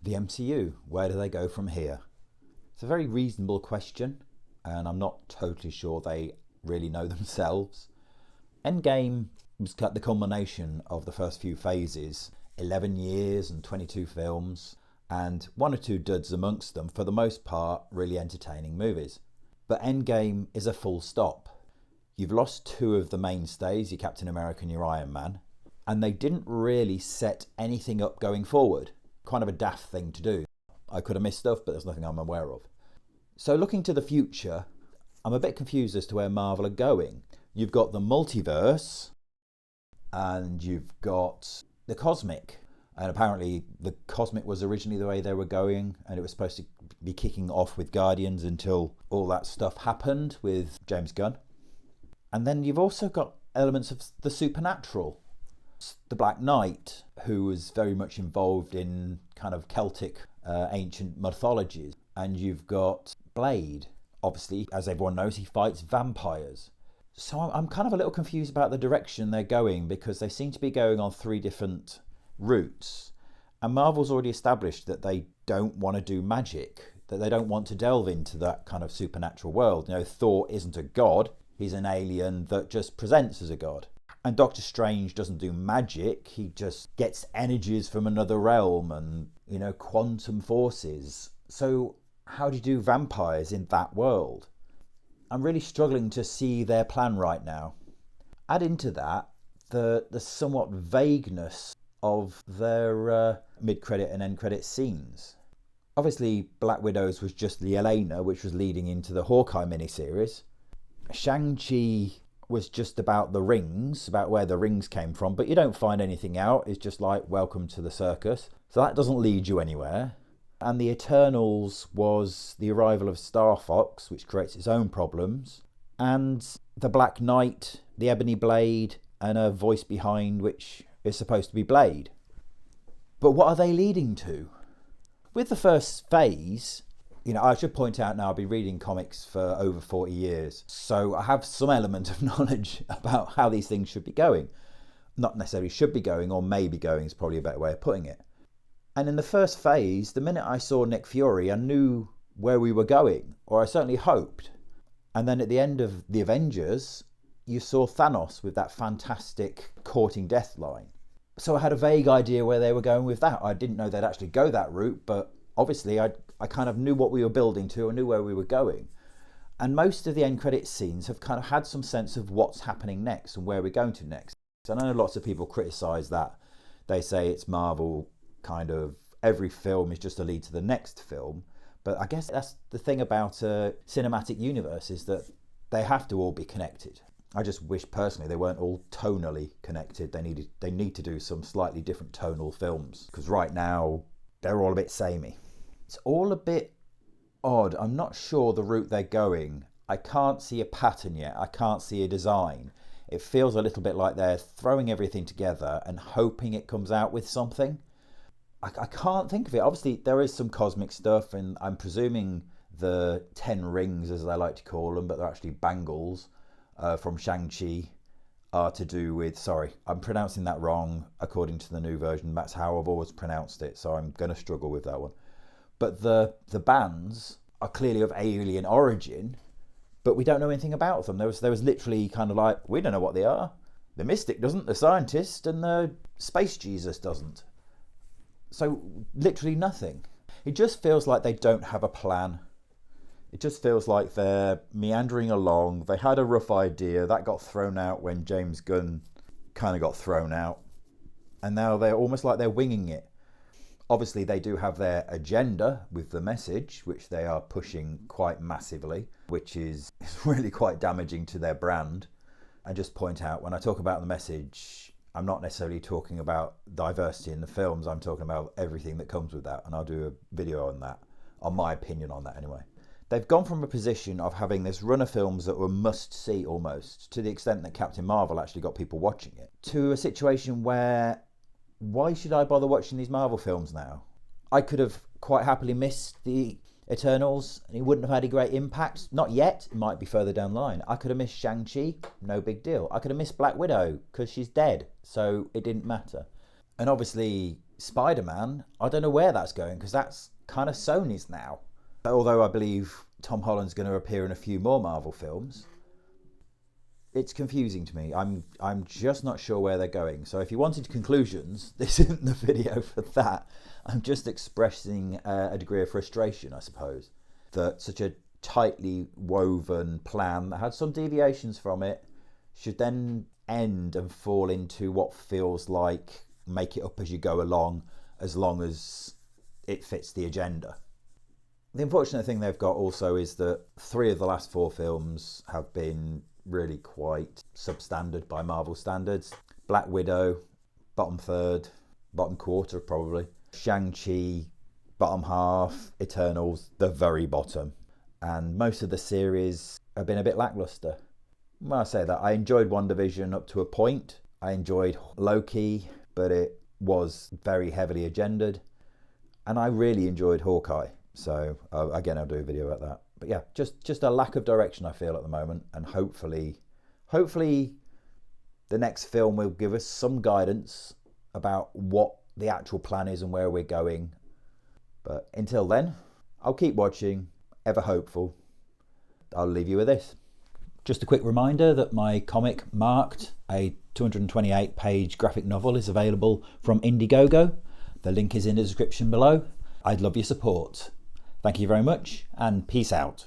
The MCU, where do they go from here? It's a very reasonable question, and I'm not totally sure they really know themselves. Endgame was the culmination of the first few phases, 11 years and 22 films, and one or two duds amongst them, for the most part, really entertaining movies. But Endgame is a full stop. You've lost two of the mainstays, your Captain America and your Iron Man, and they didn't really set anything up going forward. Kind of a daft thing to do. I could have missed stuff, but there's nothing I'm aware of. So looking to the future, I'm a bit confused as to where Marvel are going. You've got the multiverse, and you've got the cosmic. And apparently the cosmic was originally the way they were going, and it was supposed to be kicking off with Guardians until all that stuff happened with James Gunn. And then you've also got elements of the supernatural. The Black Knight, who was very much involved in kind of Celtic ancient mythologies. And you've got Blade. Obviously, as everyone knows, he fights vampires. So I'm kind of a little confused about the direction they're going, because they seem to be going on three different routes. And Marvel's already established that they don't want to do magic, that they don't want to delve into that kind of supernatural world. You know, Thor isn't a god, he's an alien that just presents as a god. And Doctor Strange doesn't do magic, he just gets energies from another realm and, you know, quantum forces. So how do you do vampires in that world? I'm really struggling to see their plan right now. Add into that the somewhat vagueness of their mid-credit and end-credit scenes. Obviously, Black Widow's was just the Elena, which was leading into the Hawkeye miniseries. Shang-Chi was just about the rings, about where the rings came from, but you don't find anything out. It's just like, welcome to the circus. So that doesn't lead you anywhere. And the Eternals was the arrival of Star Fox, which creates its own problems. And the Black Knight, the Ebony Blade, and a voice behind which is supposed to be Blade. But what are they leading to? With the first phase, you know, I should point out now I've been reading comics for over 40 years, so I have some element of knowledge about how these things should be going. Not necessarily should be going, or may be going is probably a better way of putting it. And in the first phase, the minute I saw Nick Fury, I knew where we were going, or I certainly hoped. And then at the end of the Avengers, you saw Thanos with that fantastic courting death line. So I had a vague idea where they were going with that. I didn't know they'd actually go that route, but obviously I kind of knew what we were building to, I knew where we were going. And most of the end credit scenes have kind of had some sense of what's happening next and where we're going to next. So I know lots of people criticise that. They say it's Marvel, kind of every film is just a lead to the next film. But I guess that's the thing about a cinematic universe, is that they have to all be connected. I just wish personally they weren't all tonally connected. They need to do some slightly different tonal films, because right now they're all a bit samey. It's all a bit odd. I'm not sure the route they're going. I can't see a pattern yet. I can't see a design. It feels a little bit like they're throwing everything together and hoping it comes out with something. I can't think of it. Obviously there is some cosmic stuff, and I'm presuming the 10 rings, as they like to call them, but they're actually bangles, from Shang-Chi are to do with, sorry, I'm pronouncing that wrong according to the new version. That's how I've always pronounced it, so I'm going to struggle with that one. But the bands are clearly of alien origin, but we don't know anything about them. There was literally kind of like, we don't know what they are. The Mystic doesn't, the Scientist, and the Space Jesus doesn't. So literally nothing. It just feels like they don't have a plan. It just feels like they're meandering along. They had a rough idea. That got thrown out when James Gunn kind of got thrown out. And now they're almost like they're winging it. Obviously, they do have their agenda with the message, which they are pushing quite massively, which is really quite damaging to their brand. And just point out, when I talk about the message, I'm not necessarily talking about diversity in the films. I'm talking about everything that comes with that. And I'll do a video on that, on my opinion on that anyway. They've gone from a position of having this run of films that were must-see almost, to the extent that Captain Marvel actually got people watching it, to a situation where, why should I bother watching these Marvel films now? I could have quite happily missed the Eternals and it wouldn't have had a great impact. Not yet, it might be further down the line. I could have missed Shang-Chi, no big deal. I could have missed Black Widow because she's dead, so it didn't matter. And obviously Spider-Man, I don't know where that's going, because that's kind of Sony's now. Although I believe Tom Holland's going to appear in a few more Marvel films, it's confusing to me. I'm just not sure where they're going. So if you wanted conclusions, this isn't the video for that. I'm just expressing a degree of frustration, I suppose, that such a tightly woven plan that had some deviations from it should then end and fall into what feels like make it up as you go along, as long as it fits the agenda. The unfortunate thing they've got also is that 3 of the last 4 films have been really quite substandard by Marvel standards. Black Widow, bottom third, bottom quarter probably. Shang-Chi, bottom half. Eternals, the very bottom. And most of the series have been a bit lackluster. Well, I say that, I enjoyed WandaVision up to a point. I enjoyed Loki, but it was very heavily agendaed. And I really enjoyed Hawkeye. So again, I'll do a video about that. But yeah, just a lack of direction, I feel, at the moment. And hopefully the next film will give us some guidance about what the actual plan is and where we're going. But until then, I'll keep watching, ever hopeful. I'll leave you with this. Just a quick reminder that my comic Marked, a 228-page graphic novel, is available from Indiegogo. The link is in the description below. I'd love your support. Thank you very much, and peace out.